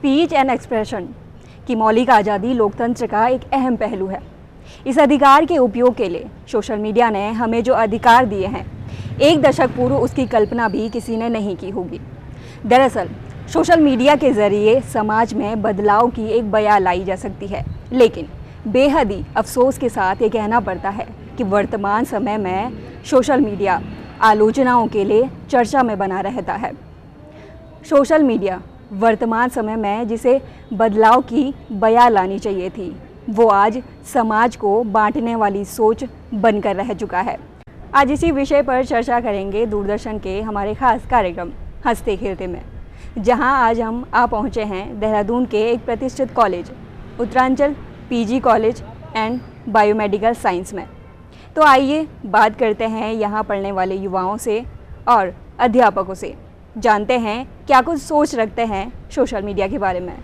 Speech and expression की मौलिक आज़ादी लोकतंत्र का एक अहम पहलू है। इस अधिकार के उपयोग के लिए सोशल मीडिया ने हमें जो अधिकार दिए हैं, एक दशक पूर्व उसकी कल्पना भी किसी ने नहीं की होगी। दरअसल सोशल मीडिया के ज़रिए समाज में बदलाव की एक बयां लाई जा सकती है, लेकिन बेहद ही अफसोस के साथ ये कहना पड़ता है कि वर्तमान समय में सोशल मीडिया आलोचनाओं के लिए चर्चा में बना रहता है। सोशल मीडिया वर्तमान समय में जिसे बदलाव की बयां लानी चाहिए थी, वो आज समाज को बांटने वाली सोच बनकर रह चुका है। आज इसी विषय पर चर्चा करेंगे दूरदर्शन के हमारे खास कार्यक्रम हंसते खेलते में, जहां आज हम आ पहुंचे हैं देहरादून के एक प्रतिष्ठित college Uttaranchal PG college and biomedical science में। तो आइए बात करते हैं यहाँ पढ़ने वाले युवाओं से और अध्यापकों से, जानते हैं क्या कुछ सोच रखते हैं सोशल मीडिया के बारे में।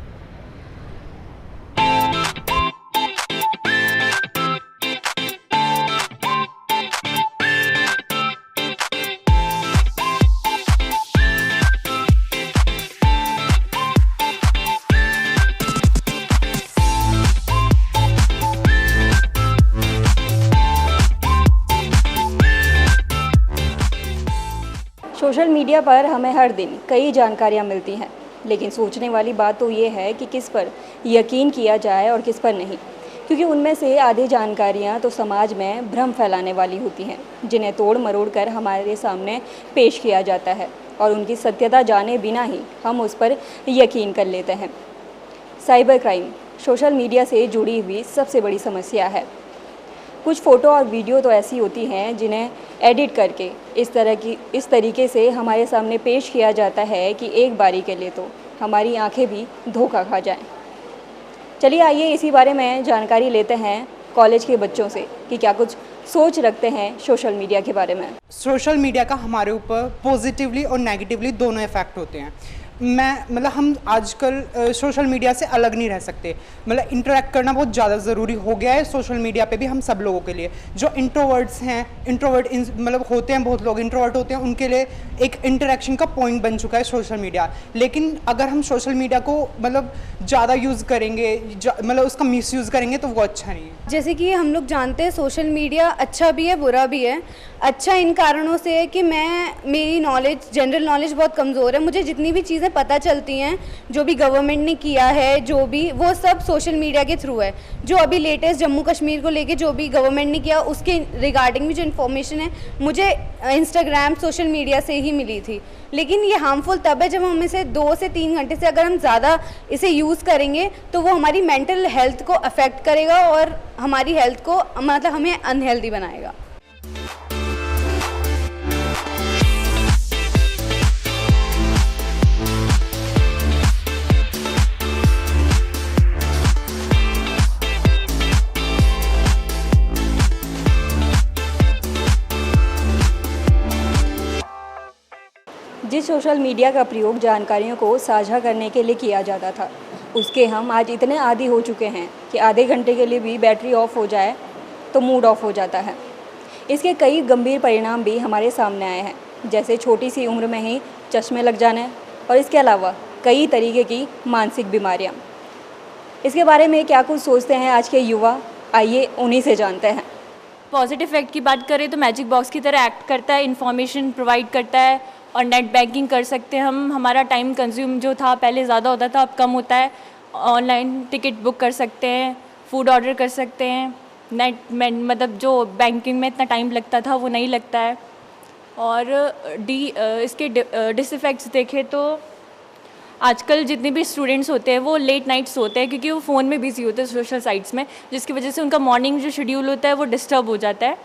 सोशल मीडिया पर हमें हर दिन कई जानकारियाँ मिलती हैं, लेकिन सोचने वाली बात तो ये है कि किस पर यकीन किया जाए और किस पर नहीं, क्योंकि उनमें से आधी जानकारियाँ तो समाज में भ्रम फैलाने वाली होती हैं, जिन्हें तोड़ मरोड़ कर हमारे सामने पेश किया जाता है और उनकी सत्यता जाने बिना ही हम उस पर यकीन कर लेते हैं। साइबर क्राइम सोशल मीडिया से जुड़ी हुई सबसे बड़ी समस्या है। कुछ फ़ोटो और वीडियो तो ऐसी होती हैं जिन्हें एडिट करके इस तरीके से हमारे सामने पेश किया जाता है कि एक बारी के लिए तो हमारी आंखें भी धोखा खा जाएं। चलिए आइए इसी बारे में जानकारी लेते हैं कॉलेज के बच्चों से कि क्या कुछ सोच रखते हैं सोशल मीडिया के बारे में। सोशल मीडिया का हमारे ऊपर पॉजिटिवली और नेगेटिवली दोनों इफ़ेक्ट होते हैं। हम आजकल सोशल मीडिया से अलग नहीं रह सकते। इंटरेक्ट करना बहुत ज़्यादा ज़रूरी हो गया है सोशल मीडिया पे भी हम सब लोगों के लिए। जो इंट्रोवर्ट्स हैं, होते हैं, बहुत लोग इंट्रोवर्ट होते हैं, उनके लिए एक इंटरेक्शन का पॉइंट बन चुका है सोशल मीडिया। लेकिन अगर हम सोशल मीडिया को ज़्यादा यूज़ करेंगे, उसका मिसयूज़ करेंगे तो वो अच्छा नहीं है। जैसे कि हम लोग जानते हैं सोशल मीडिया अच्छा भी है बुरा भी है। अच्छा इन कारणों से है कि मेरी जनरल नॉलेज बहुत कमज़ोर है। मुझे जितनी भी चीज़ें पता चलती हैं, जो भी गवर्नमेंट ने किया है, वो सब सोशल मीडिया के थ्रू है। जो अभी लेटेस्ट जम्मू कश्मीर को लेके जो भी गवर्नमेंट ने किया, उसके रिगार्डिंग भी जो इन्फॉर्मेशन है मुझे इंस्टाग्राम सोशल मीडिया से ही मिली थी। लेकिन ये हार्मफुल तब है जब हम इसे 2 से 3 घंटे से अगर हम ज़्यादा इसे यूज़ करेंगे तो वो हमारी मेंटल हेल्थ को अफेक्ट करेगा और हमारी हेल्थ को हमें अनहेल्दी बनाएगा। जिस सोशल मीडिया का प्रयोग जानकारियों को साझा करने के लिए किया जाता था, उसके हम आज इतने आदी हो चुके हैं कि आधे घंटे के लिए भी बैटरी ऑफ हो जाए तो मूड ऑफ हो जाता है। इसके कई गंभीर परिणाम भी हमारे सामने आए हैं, जैसे छोटी सी उम्र में ही चश्मे लग जाने और इसके अलावा कई तरीके की मानसिक बीमारियाँ। इसके बारे में क्या कुछ सोचते हैं आज के युवा, आइए उन्हीं से जानते हैं। पॉजिटिव इफेक्ट की बात करें तो मैजिक बॉक्स की तरह एक्ट करता है, इन्फॉर्मेशन प्रोवाइड करता है और नेट बैंकिंग कर सकते हैं हम। हमारा टाइम कंज्यूम जो था पहले ज़्यादा होता था, अब कम होता है। ऑनलाइन टिकट बुक कर सकते हैं, फूड ऑर्डर कर सकते हैं, नेट में जो बैंकिंग में इतना टाइम लगता था वो नहीं लगता है। और इसके डिसइफेक्ट्स देखें तो आजकल जितने भी स्टूडेंट्स होते हैं वो लेट नाइट सोते हैं, क्योंकि वो फ़ोन में बिजी होते हैं सोशल साइट्स में, जिसकी वजह से उनका मॉर्निंग जो शेड्यूल होता है वो डिस्टर्ब हो जाता है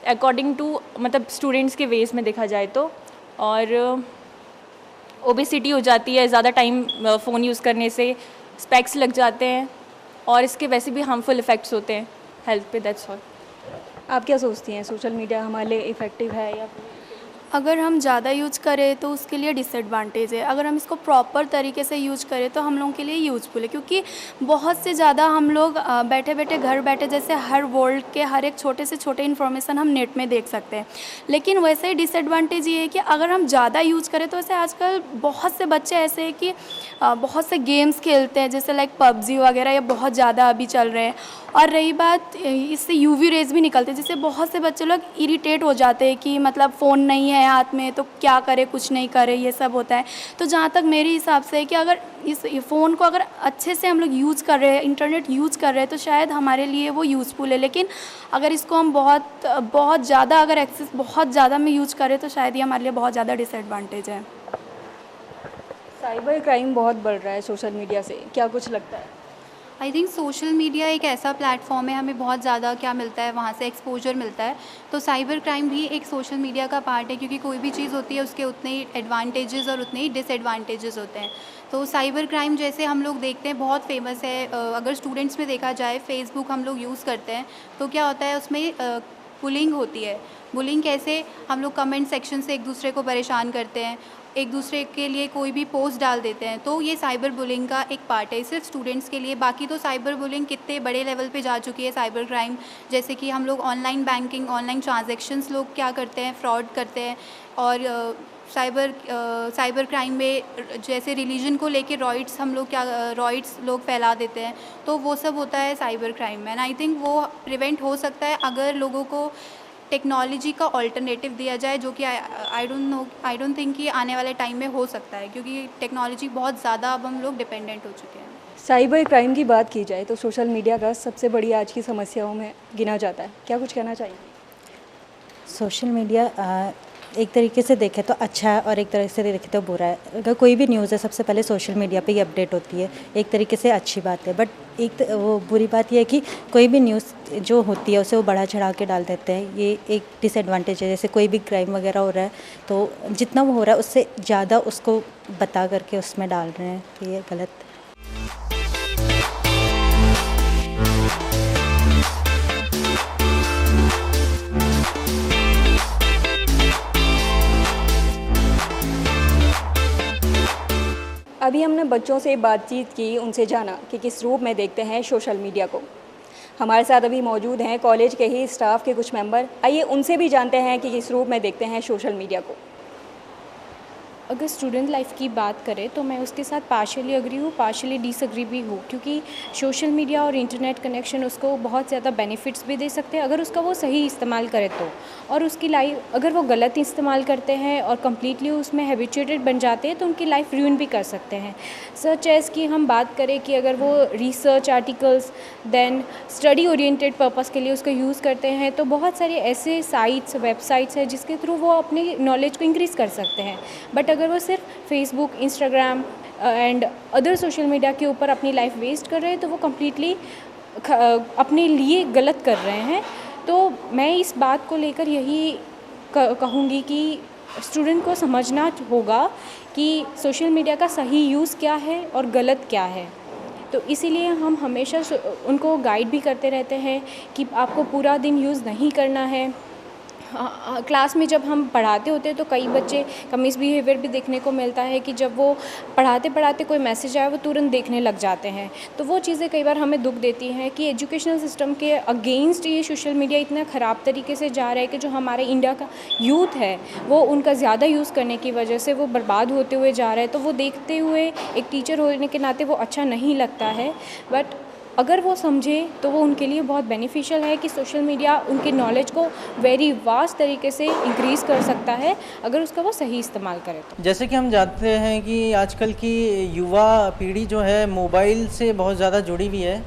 अकॉर्डिंग टू स्टूडेंट्स के वेज में देखा जाए तो। और ओबेसिटी हो जाती है ज़्यादा टाइम फ़ोन यूज़ करने से, स्पेक्स लग जाते हैं और इसके वैसे भी हार्मफुल इफ़ेक्ट्स होते हैं हेल्थ पे। That's all. आप क्या सोचती हैं, सोशल मीडिया हमारे लिए इफ़ेक्टिव है या? अगर हम ज़्यादा यूज़ करें तो उसके लिए डिसएडवांटेज है, अगर हम इसको प्रॉपर तरीके से यूज़ करें तो हम लोगों के लिए यूज़फुल है, क्योंकि बहुत से ज़्यादा हम लोग बैठे बैठे घर बैठे जैसे हर वर्ल्ड के हर एक छोटे से छोटे इन्फॉर्मेशन हम नेट में देख सकते हैं। लेकिन वैसे ही डिसएडवांटेज ये है कि अगर हम ज़्यादा यूज़ करें तो वैसे आजकल बहुत से बच्चे ऐसे हैं कि बहुत से गेम्स खेलते हैं, जैसे लाइक पबजी वगैरह, ये बहुत ज़्यादा अभी चल रहे हैं। और रही बात, इससे यूवी रेज भी निकलते हैं, जिससे बहुत से बच्चे लोग इरिटेट हो जाते हैं कि मतलब फ़ोन नहीं है हाथ में तो क्या करे, कुछ नहीं करे, ये सब होता है। तो जहाँ तक मेरे हिसाब से है कि अगर इस फ़ोन को अगर अच्छे से हम लोग यूज़ कर रहे हैं, इंटरनेट यूज़ कर रहे हैं, तो शायद हमारे लिए वो यूज़फुल है। लेकिन अगर इसको हम बहुत ज़्यादा अगर एक्सेस बहुत ज़्यादा में यूज़ करें तो शायद ये हमारे लिए बहुत ज़्यादा डिसएडवांटेज है। साइबर क्राइम बहुत बढ़ रहा है सोशल मीडिया से, क्या कुछ लगता है? आई थिंक सोशल मीडिया एक ऐसा प्लेटफॉर्म है, हमें बहुत ज़्यादा क्या मिलता है, वहाँ से एक्सपोजर मिलता है। तो साइबर क्राइम भी एक सोशल मीडिया का पार्ट है, क्योंकि कोई भी चीज़ होती है उसके उतने ही एडवांटेजेस और उतने ही डिसएडवांटेजेस होते हैं। तो साइबर क्राइम जैसे हम लोग देखते हैं बहुत फेमस है, अगर स्टूडेंट्स में देखा जाए, फेसबुक हम लोग यूज़ करते हैं तो क्या होता है उसमें बुलिंग होती है। बुलिंग कैसे, हम लोग कमेंट सेक्शन से एक दूसरे को परेशान करते हैं, एक दूसरे के लिए कोई भी पोस्ट डाल देते हैं, तो ये साइबर बुलिंग का एक पार्ट है, सिर्फ स्टूडेंट्स के लिए। बाकी तो साइबर बुलिंग कितने बड़े लेवल पे जा चुकी है साइबर क्राइम, जैसे कि हम लोग ऑनलाइन बैंकिंग, ऑनलाइन ट्रांजैक्शंस लोग क्या करते हैं, फ्रॉड करते हैं। और साइबर क्राइम में जैसे रिलीजन को लेके रॉइट्स हम लोग रॉइट्स लोग फैला देते हैं, तो वो सब होता है साइबर क्राइम में। एंड आई थिंक वो प्रिवेंट हो सकता है अगर लोगों को टेक्नोलॉजी का ऑल्टरनेटिव दिया जाए, जो कि आई डोंट थिंक कि आने वाले टाइम में हो सकता है, क्योंकि टेक्नोलॉजी बहुत ज़्यादा अब हम लोग डिपेंडेंट हो चुके हैं। साइबर क्राइम की बात की जाए तो सोशल मीडिया का सबसे बड़ी आज की समस्याओं में गिना जाता है, क्या कुछ कहना चाहिए? सोशल मीडिया एक तरीके से देखें तो अच्छा है और एक तरीके से देखें तो बुरा है। अगर कोई भी न्यूज़ है सबसे पहले सोशल मीडिया पे ही अपडेट होती है, एक तरीके से अच्छी बात है। बट वो बुरी बात यह है कि कोई भी न्यूज़ जो होती है उसे वो बढ़ा चढ़ा के डाल देते हैं, ये एक डिसएडवांटेज है। जैसे कोई भी क्राइम वगैरह हो रहा है तो जितना वो हो रहा है उससे ज़्यादा उसको बता करके उसमें डाल रहे हैं, तो ये गलत है। अभी हमने बच्चों से बातचीत की, उनसे जाना कि किस रूप में देखते हैं सोशल मीडिया को। हमारे साथ अभी मौजूद हैं कॉलेज के ही स्टाफ के कुछ मेंबर, आइए उनसे भी जानते हैं कि किस रूप में देखते हैं सोशल मीडिया को। अगर स्टूडेंट लाइफ की बात करें तो मैं उसके साथ पार्शियली अग्री हूँ, पार्शियली डिसएग्री भी हूँ, क्योंकि सोशल मीडिया और इंटरनेट कनेक्शन उसको बहुत ज़्यादा बेनिफिट्स भी दे सकते हैं अगर उसका वो सही इस्तेमाल करे तो। और उसकी लाइफ अगर वो गलत इस्तेमाल करते हैं और कम्प्लीटली उसमें हैबिचुएटेड बन जाते हैं तो उनकी लाइफ रूइन भी कर सकते हैं। सच एज़ कि हम बात करें कि अगर वो research articles then study oriented purpose के लिए उसका यूज़ करते हैं तो बहुत सारे ऐसे साइट्स, वेबसाइट्स हैं जिसके थ्रू वो अपनी नॉलेज को इंक्रीज़ कर सकते हैं। बट अगर वो सिर्फ Facebook, Instagram and other social media के ऊपर अपनी लाइफ वेस्ट कर रहे हैं तो वो कम्प्लीटली अपने लिए गलत कर रहे हैं। तो मैं इस बात को लेकर यही कहूँगी कि स्टूडेंट को समझना होगा कि सोशल मीडिया का सही यूज़ क्या है और गलत क्या है। तो इसीलिए हम हमेशा उनको गाइड भी करते रहते हैं कि आपको पूरा दिन यूज़ नहीं करना है। क्लास में जब हम पढ़ाते होते हैं तो कई बच्चे का मिसबिहेवियर भी देखने को मिलता है कि जब वो पढ़ाते पढ़ाते कोई मैसेज आए वो तुरंत देखने लग जाते हैं। तो वो चीज़ें कई बार हमें दुख देती हैं कि एजुकेशनल सिस्टम के अगेंस्ट ये सोशल मीडिया इतना ख़राब तरीके से जा रहा है कि जो हमारे इंडिया का यूथ है वो उनका ज़्यादा यूज़ करने की वजह से वो बर्बाद होते हुए जा रहा है। तो वो देखते हुए एक टीचर होने के नाते वो अच्छा नहीं लगता है। बट अगर वो समझे तो वो उनके लिए बहुत बेनिफिशियल है कि सोशल मीडिया उनकी नॉलेज को वेरी वास्ट तरीके से इंक्रीज़ कर सकता है अगर उसका वो सही इस्तेमाल करे तो। जैसे कि हम जानते हैं कि आजकल की युवा पीढ़ी जो है मोबाइल से बहुत ज़्यादा जुड़ी हुई है,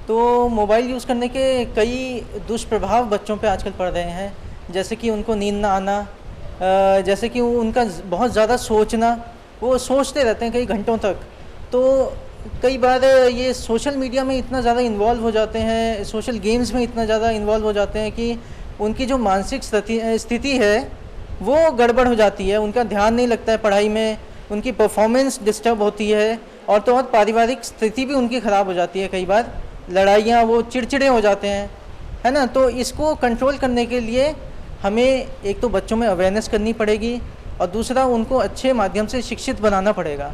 तो मोबाइल यूज़ करने के कई दुष्प्रभाव बच्चों पे आजकल पड़ रहे हैं। जैसे कि उनको नींद ना आना, जैसे कि उनका बहुत ज़्यादा सोचना, वो सोचते रहते हैं कई घंटों तक। तो कई बार ये सोशल मीडिया में इतना ज़्यादा इन्वॉल्व हो जाते हैं, सोशल गेम्स में इतना ज़्यादा इन्वॉल्व हो जाते हैं कि उनकी जो मानसिक स्थिति है वो गड़बड़ हो जाती है। उनका ध्यान नहीं लगता है पढ़ाई में, उनकी परफॉर्मेंस डिस्टर्ब होती है और तो और पारिवारिक स्थिति भी उनकी ख़राब हो जाती है। कई बार लड़ाइयाँ, वो चिड़चिड़े हो जाते हैं, है ना। तो इसको कंट्रोल करने के लिए हमें एक तो बच्चों में अवेयरनेस करनी पड़ेगी और दूसरा उनको अच्छे माध्यम से शिक्षित बनाना पड़ेगा।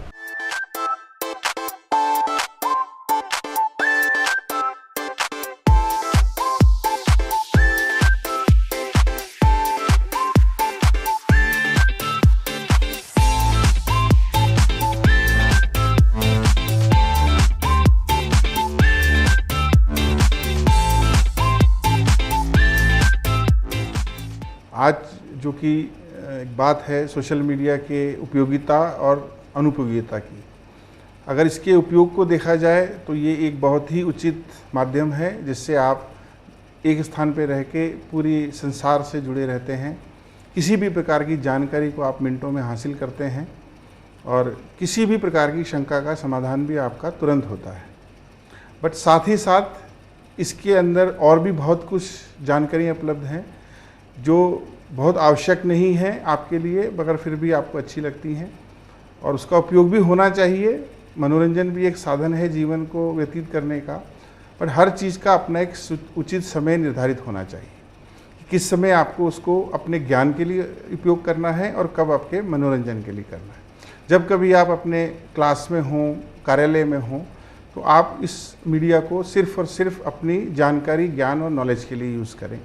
आज जो कि एक बात है सोशल मीडिया के उपयोगिता और अनुपयोगिता की, अगर इसके उपयोग को देखा जाए तो ये एक बहुत ही उचित माध्यम है जिससे आप एक स्थान पर रह के पूरी संसार से जुड़े रहते हैं। किसी भी प्रकार की जानकारी को आप मिनटों में हासिल करते हैं और किसी भी प्रकार की शंका का समाधान भी आपका तुरंत होता है। बट साथ ही साथ इसके अंदर और भी बहुत कुछ जानकारियाँ उपलब्ध हैं जो बहुत आवश्यक नहीं है आपके लिए, मगर फिर भी आपको अच्छी लगती हैं और उसका उपयोग भी होना चाहिए। मनोरंजन भी एक साधन है जीवन को व्यतीत करने का, पर हर चीज़ का अपना एक उचित समय निर्धारित होना चाहिए कि किस समय आपको उसको अपने ज्ञान के लिए उपयोग करना है और कब आपके मनोरंजन के लिए करना है। जब कभी आप अपने क्लास में हों, कार्यालय में हों, तो आप इस मीडिया को सिर्फ़ और सिर्फ अपनी जानकारी, ज्ञान और नॉलेज के लिए यूज़ करें।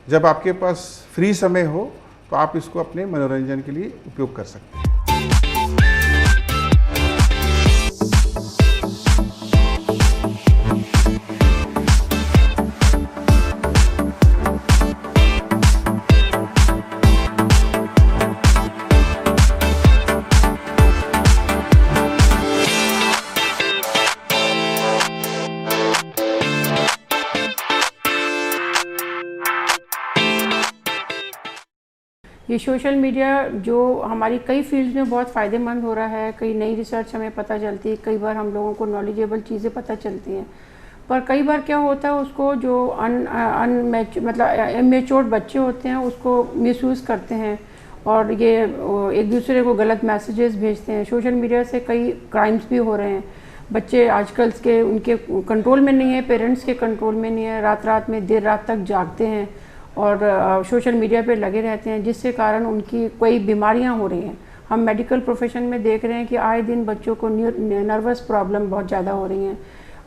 जब आपके पास फ्री समय हो तो आप इसको अपने मनोरंजन के लिए उपयोग कर सकते हैं। ये सोशल मीडिया जो हमारी कई फील्ड में बहुत फ़ायदेमंद हो रहा है, कई नई रिसर्च हमें पता चलती है, कई बार हम लोगों को नॉलेजेबल चीज़ें पता चलती हैं। पर कई बार क्या होता है, उसको जो इमेच्योर्ड बच्चे होते हैं उसको मिसयूज़ करते हैं और ये एक दूसरे को गलत मैसेजेस भेजते हैं। सोशल मीडिया से कई क्राइम्स भी हो रहे हैं। बच्चे आजकल के उनके कंट्रोल में नहीं है, पेरेंट्स के कंट्रोल में नहीं है, रात में देर रात तक जागते हैं और सोशल मीडिया पे लगे रहते हैं, जिससे कारण उनकी कई बीमारियां हो रही हैं। हम मेडिकल प्रोफेशन में देख रहे हैं कि आए दिन बच्चों को नर्वस प्रॉब्लम बहुत ज़्यादा हो रही हैं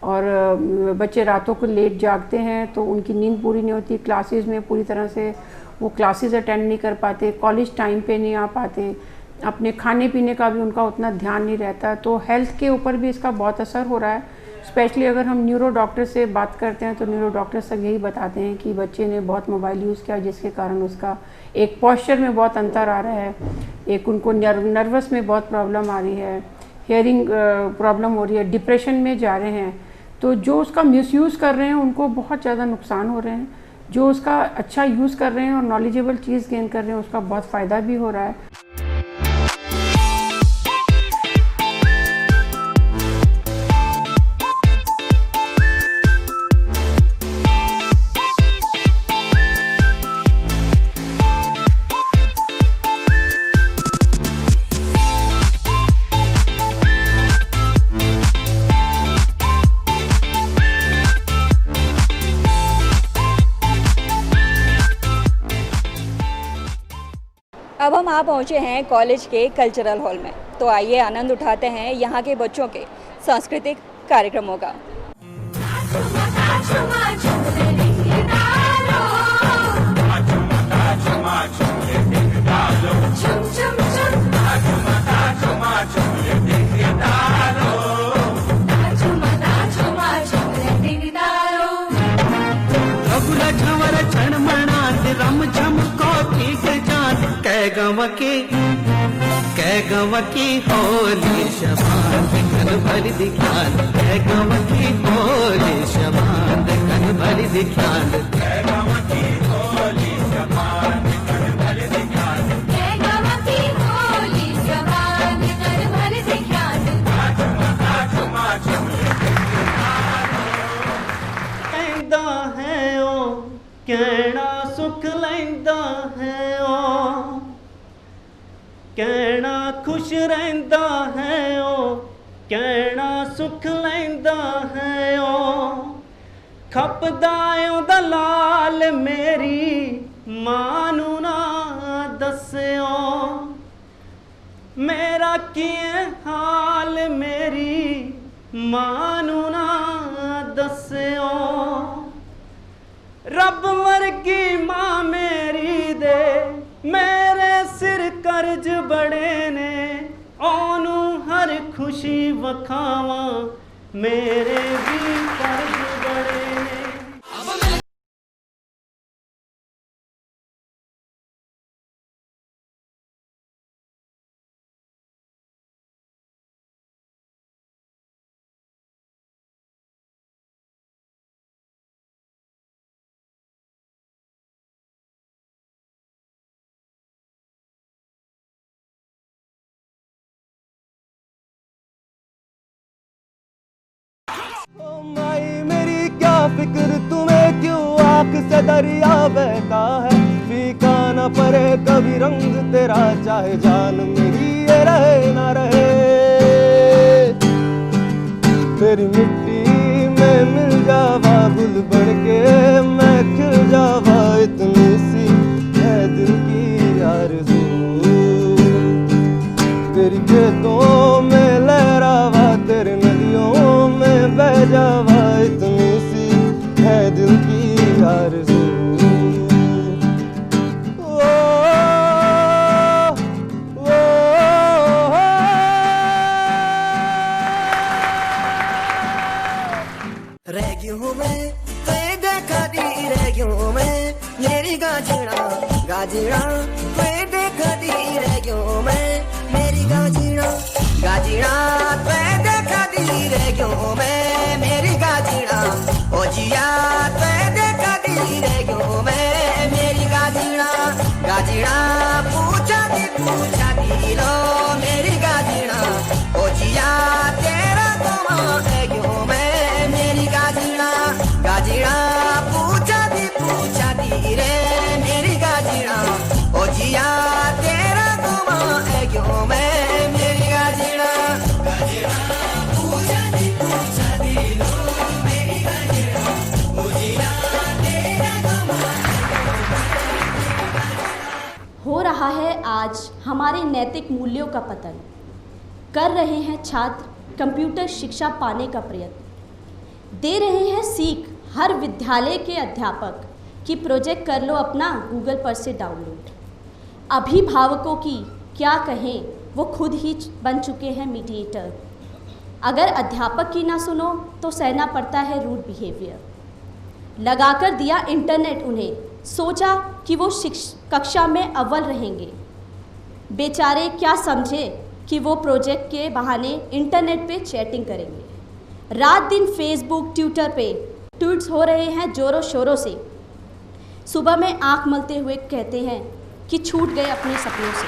और बच्चे रातों को लेट जागते हैं तो उनकी नींद पूरी नहीं होती, क्लासेस में पूरी तरह से वो क्लासेस अटेंड नहीं कर पाते, कॉलेज टाइम पे नहीं आ पाते, अपने खाने पीने का भी उनका उतना ध्यान नहीं रहता। तो हेल्थ के ऊपर भी इसका बहुत असर हो रहा है। स्पेशली अगर हम न्यूरो डॉक्टर से बात करते हैं तो न्यूरो डॉक्टर सब यही बताते हैं कि बच्चे ने बहुत मोबाइल यूज़ किया जिसके कारण उसका एक पोस्चर में बहुत अंतर आ रहा है, एक उनको नर्वस में बहुत प्रॉब्लम आ रही है, हियरिंग प्रॉब्लम हो रही है, डिप्रेशन में जा रहे हैं। तो जो उसका मिसयूज़ कर रहे हैं उनको बहुत ज़्यादा नुकसान हो रहे हैं, जो उसका अच्छा यूज़ कर रहे हैं और नॉलेजेबल चीज़ गेन कर रहे हैं उसका बहुत फ़ायदा भी हो रहा है। अब हम आ पहुँचे हैं कॉलेज के कल्चरल हॉल में, तो आइए आनंद उठाते हैं यहाँ के बच्चों के सांस्कृतिक कार्यक्रमों का। की होली शबान कन भरी दिखान, गम की होली शबान कन भरी दिखान, गम की होली शबान कन भरी दिखान, गम की होली शबान कन भरी दिखान। कहंदा है ओ कहना सुख लैंदा है ओ, कहना खुश रहंदा है ओ, कहना सुख लैंदा है ओ, खपदा ओंदा लाल मेरी मानू ना दस्यो मेरा किए हाल मेरी मानू ना दस्यो रब वर्गी मां मेरी दे मेरे सिर कर्ज बड़े ने ओनू हर खुशी वखावा मेरे भी कर्ज बड़े ने। माई मेरी क्या फिक्र तुम्हें क्यों आंख से दरिया बहता है फीका न पड़े कभी रंग तेरा चाहे जान मेरी ये रहे ना रहे तेरी मिट्टी में मिल जावा गुल बन के मैं खिल जावा इतनी सी है दिल की आरज़ू तेरी खेतों में लहरावा तेरे नदियों में बह जावा इतनी सी है दिल की आरज़ू रह गई हूँ मैं ते देखा दी रह गई हूँ मैं मेरी गाजरा गाजरा ते देखा दी रह गई हूँ मैं मेरी गाजरा गाजरा ते देखा दी रह गई हूँ मैं मेरी गाजरा ओ जिया ते देखा दी रह गई हूँ मैं मेरी गाजरा गाजरा पूछा दी लो मेरी गाजरा ओ जिया तेरा तो मां है गई मैं मेरी गाजरा गाजरा पूछा दी रे मेरी गाजरा ओ जिया तेरा तो मां है गई मैं मेरी गाजरा गाजरा पूछा दी लो मेरी गाजरा ओ जिया तेरा तो मां। हो रहा है आज हमारे नैतिक मूल्यों का पतन कर रहे हैं छात्र कंप्यूटर शिक्षा पाने का प्रयत्न दे रहे हैं सीख हर विद्यालय के अध्यापक कि प्रोजेक्ट कर लो अपना गूगल पर से डाउनलोड अभिभावकों की क्या कहें वो खुद ही बन चुके हैं मीडिएटर अगर अध्यापक की ना सुनो तो सहना पड़ता है रूड बिहेवियर लगाकर दिया इंटरनेट उन्हें सोचा कि वो कक्षा में अव्वल रहेंगे बेचारे क्या समझे कि वो प्रोजेक्ट के बहाने इंटरनेट पे चैटिंग करेंगे रात दिन फेसबुक ट्विटर पे ट्वीट्स हो रहे हैं जोरों शोरों से सुबह में आंख मलते हुए कहते हैं कि छूट गए अपने सपनों से।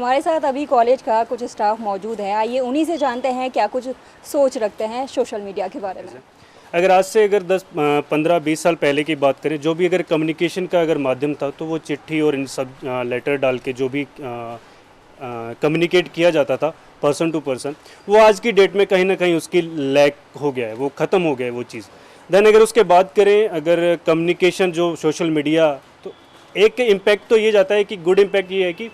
हमारे साथ अभी कॉलेज का कुछ स्टाफ मौजूद है, आइए उन्हीं से जानते हैं क्या कुछ सोच रखते हैं सोशल मीडिया के बारे में। अगर आज से अगर 10-15-20 साल पहले की बात करें, जो भी अगर कम्युनिकेशन का अगर माध्यम था तो वो चिट्ठी और इन सब लेटर डाल के जो भी कम्युनिकेट किया जाता था पर्सन टू पर्सन, वो आज की डेट में कहीं ना कहीं उसकी लैक हो गया है, वो ख़त्म हो गया है वो चीज़। देन अगर उसके बात करें अगर कम्युनिकेशन जो सोशल मीडिया, तो एक इम्पैक्ट तो ये जाता है कि गुड इम्पैक्ट ये है कि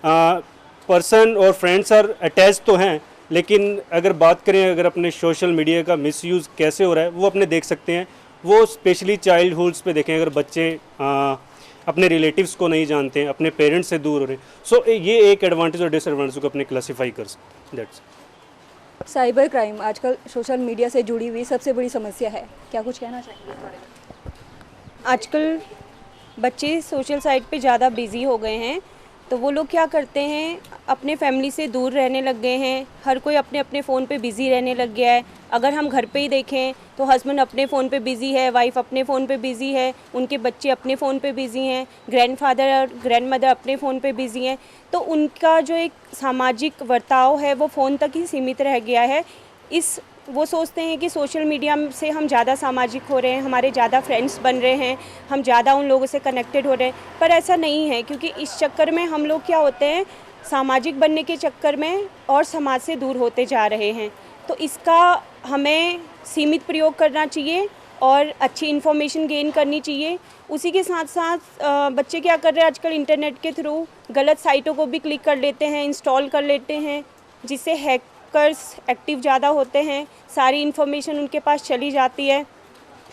पर्सन और फ्रेंड्स आर अटैच तो हैं, लेकिन अगर बात करें अगर अपने सोशल मीडिया का मिसयूज़ कैसे हो रहा है वो अपने देख सकते हैं। वो स्पेशली चाइल्डहुड्स पे देखें, अगर बच्चे अपने रिलेटिव्स को नहीं जानते हैं, अपने पेरेंट्स से दूर हो रहे हैं, सो ये एक एडवांटेज और डिसएडवांटेज को अपने क्लासीफाई कर सकते। दैट्स। साइबर क्राइम आजकल सोशल मीडिया से जुड़ी हुई सबसे बड़ी समस्या है, क्या कुछ कहना चाहेंगे इस बारे में? आजकल बच्चे सोशल साइट पे ज़्यादा बिज़ी हो गए हैं, तो वो लोग क्या करते हैं, अपने फैमिली से दूर रहने लग गए हैं। हर कोई अपने अपने फ़ोन पे बिज़ी रहने लग गया है। अगर हम घर पे ही देखें तो हस्बैंड अपने फ़ोन पे बिज़ी है, वाइफ अपने फ़ोन पे बिज़ी है, उनके बच्चे अपने फ़ोन पे बिज़ी हैं, ग्रैंडफादर और ग्रैंडमदर अपने फ़ोन पे बिज़ी हैं। तो उनका जो एक सामाजिक बर्ताव है वो फ़ोन तक ही सीमित रह गया है। वो सोचते हैं कि सोशल मीडिया से हम ज़्यादा सामाजिक हो रहे हैं, हमारे ज़्यादा फ्रेंड्स बन रहे हैं, हम ज़्यादा उन लोगों से कनेक्टेड हो रहे हैं, पर ऐसा नहीं है, क्योंकि इस चक्कर में हम लोग क्या होते हैं, सामाजिक बनने के चक्कर में और समाज से दूर होते जा रहे हैं। तो इसका हमें सीमित प्रयोग करना चाहिए और अच्छी इन्फॉर्मेशन गेन करनी चाहिए। उसी के साथ साथ बच्चे क्या कर रहे हैं आजकल, इंटरनेट के थ्रू गलत साइटों को भी क्लिक कर लेते हैं, इंस्टॉल कर लेते हैं, जिससे हैकर्स एक्टिव ज़्यादा होते हैं, सारी इन्फॉर्मेशन उनके पास चली जाती है।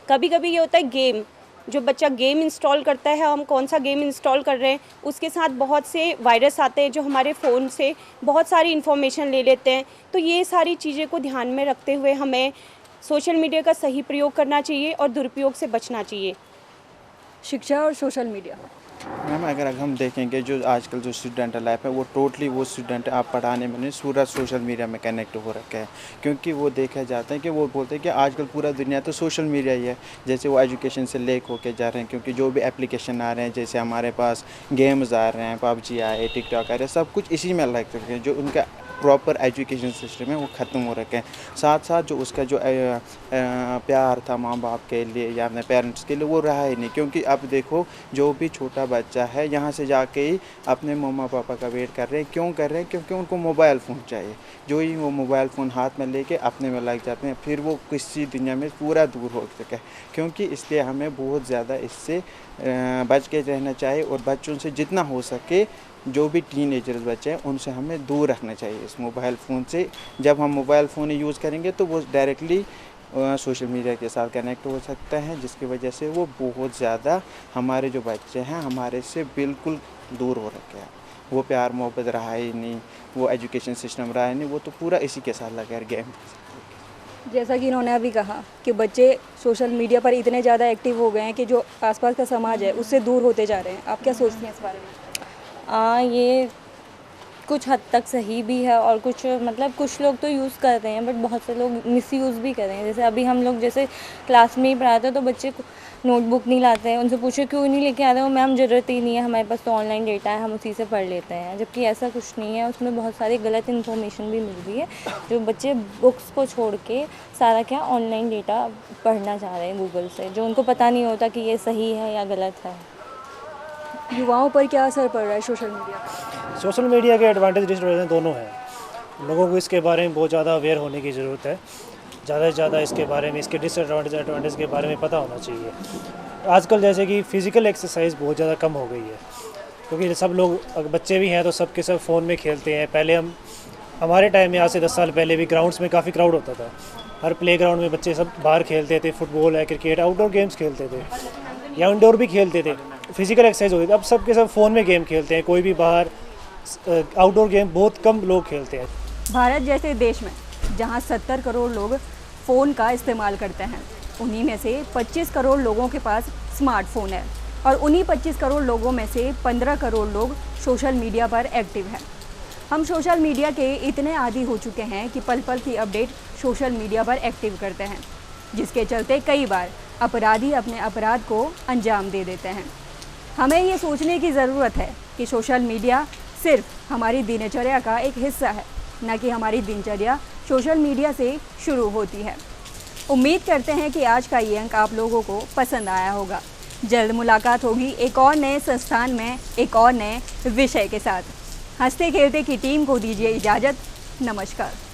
कभी कभी ये होता है गेम, जो बच्चा गेम इंस्टॉल करता है, हम कौन सा गेम इंस्टॉल कर रहे हैं, उसके साथ बहुत से वायरस आते हैं जो हमारे फ़ोन से बहुत सारी इन्फॉर्मेशन ले लेते हैं। तो ये सारी चीज़ें को ध्यान में रखते हुए हमें सोशल मीडिया का सही प्रयोग करना चाहिए और दुरुपयोग से बचना चाहिए। शिक्षा और सोशल मीडिया मैम, अगर हम देखेंगे जो आजकल जो स्टूडेंट लाइफ है वो टोटली वो स्टूडेंट आप पढ़ाने में नहीं, पूरा सोशल मीडिया में कनेक्ट हो रखा है। क्योंकि वो देखा जाता है कि वो बोलते हैं कि आजकल पूरा दुनिया तो सोशल मीडिया ही है। जैसे वो एजुकेशन से लेक होके जा रहे हैं, क्योंकि जो भी एप्लीकेशन आ रहे हैं, जैसे हमारे पास गेम्स आ रहे हैं, PUBG आए, टिकटॉक आ रहे हैं, सब कुछ इसी में लग चुके हैं। जो उनका प्रॉपर एजुकेशन सिस्टम है वो ख़त्म हो रखे हैं। साथ साथ जो उसका जो प्यार था माँ बाप के लिए या अपने पेरेंट्स के लिए वो रहा ही नहीं। क्योंकि अब देखो जो भी छोटा बच्चा है यहाँ से जाके ही अपने मम्मा पापा का वेट कर रहे हैं। क्यों कर रहे हैं? क्योंकि उनको मोबाइल फ़ोन चाहिए। जो ही वो मोबाइल फ़ोन हाथ में लेके अपने में लग जाते हैं, फिर वो किसी दुनिया में पूरा दूर हो सके। क्योंकि इसलिए हमें बहुत ज़्यादा इससे बच के रहना चाहिए और बच्चों से जितना हो सके जो भी टीनेजर्स बच्चे हैं उनसे हमें दूर रखना चाहिए इस मोबाइल फ़ोन से। जब हम मोबाइल फ़ोन यूज़ करेंगे तो वो डायरेक्टली सोशल मीडिया के साथ कनेक्ट हो सकता है, जिसकी वजह से वो बहुत ज़्यादा हमारे जो बच्चे हैं हमारे से बिल्कुल दूर हो रखे हैं। वो प्यार मोहब्बत रहा ही नहीं, वो एजुकेशन सिस्टम रहा ही नहीं, वो तो पूरा इसी के साथ लगा है गेम। जैसा कि इन्होंने अभी कहा कि बच्चे सोशल मीडिया पर इतने ज़्यादा एक्टिव हो गए हैं कि जो आसपास का समाज है उससे दूर होते जा रहे हैं। आप क्या सोचती हैं इस बारे में? ये कुछ हद तक सही भी है और कुछ मतलब कुछ लोग तो यूज़ कर रहे हैं, बट बहुत से लोग मिसयूज़ भी कर रहे हैं। जैसे अभी हम लोग जैसे क्लास में ही पढ़ाते हैं तो बच्चे नोटबुक नहीं लाते हैं, उनसे पूछे क्यों नहीं लेके आ रहे हो, मैम ज़रूरत ही नहीं है, हमारे पास तो ऑनलाइन डेटा है, हम उसी से पढ़ लेते हैं। जबकि ऐसा कुछ नहीं है, उसमें बहुत सारी गलत इन्फॉर्मेशन भी मिल रही है। जो बच्चे बुक्स को छोड़ के सारा क्या ऑनलाइन डेटा पढ़ना चाह रहे हैं गूगल से, जो उनको पता नहीं होता कि ये सही है या गलत है। युवाओं पर क्या असर पड़ रहा है सोशल मीडिया का? सोशल मीडिया के एडवांटेज डिसएडवांटेज दोनों हैं। लोगों को इसके बारे में बहुत ज़्यादा अवेयर होने की ज़रूरत है। ज़्यादा से ज़्यादा इसके बारे में, इसके डिसएडवांटेज एडवांटेज के बारे में पता होना चाहिए। आजकल जैसे कि फ़िज़िकल एक्सरसाइज बहुत ज़्यादा कम हो गई है, क्योंकि सब लोग, अगर बच्चे भी हैं तो सब के सब फ़ोन में खेलते हैं। पहले हमारे टाइम में आज से 10 साल पहले भी ग्राउंड्स में काफ़ी क्राउड होता था। हर प्ले ग्राउंड में बच्चे सब बाहर खेलते थे, फुटबॉल है, क्रिकेट, आउटडोर गेम्स खेलते थे या इंडोर भी खेलते थे, फिजिकल एक्सरसाइज होती थी। अब सब के सब फ़ोन में गेम खेलते हैं, कोई भी बाहर आउटडोर गेम बहुत कम लोग खेलते हैं। भारत जैसे देश में जहां 70 करोड़ लोग फ़ोन का इस्तेमाल करते हैं, उन्हीं में से 25 करोड़ लोगों के पास स्मार्टफोन है और उन्हीं 25 करोड़ लोगों में से 15 करोड़ लोग सोशल मीडिया पर एक्टिव हैं। हम सोशल मीडिया के इतने आदी हो चुके हैं कि पल पल की अपडेट सोशल मीडिया पर एक्टिव करते हैं, जिसके चलते कई बार अपराधी अपने अपराध को अंजाम दे देते हैं। हमें ये सोचने की ज़रूरत है कि सोशल मीडिया सिर्फ हमारी दिनचर्या का एक हिस्सा है, न कि हमारी दिनचर्या सोशल मीडिया से शुरू होती है। उम्मीद करते हैं कि आज का ये अंक आप लोगों को पसंद आया होगा। जल्द मुलाकात होगी एक और नए संस्थान में एक और नए विषय के साथ। हंसते खेलते की टीम को दीजिए इजाज़त। नमस्कार।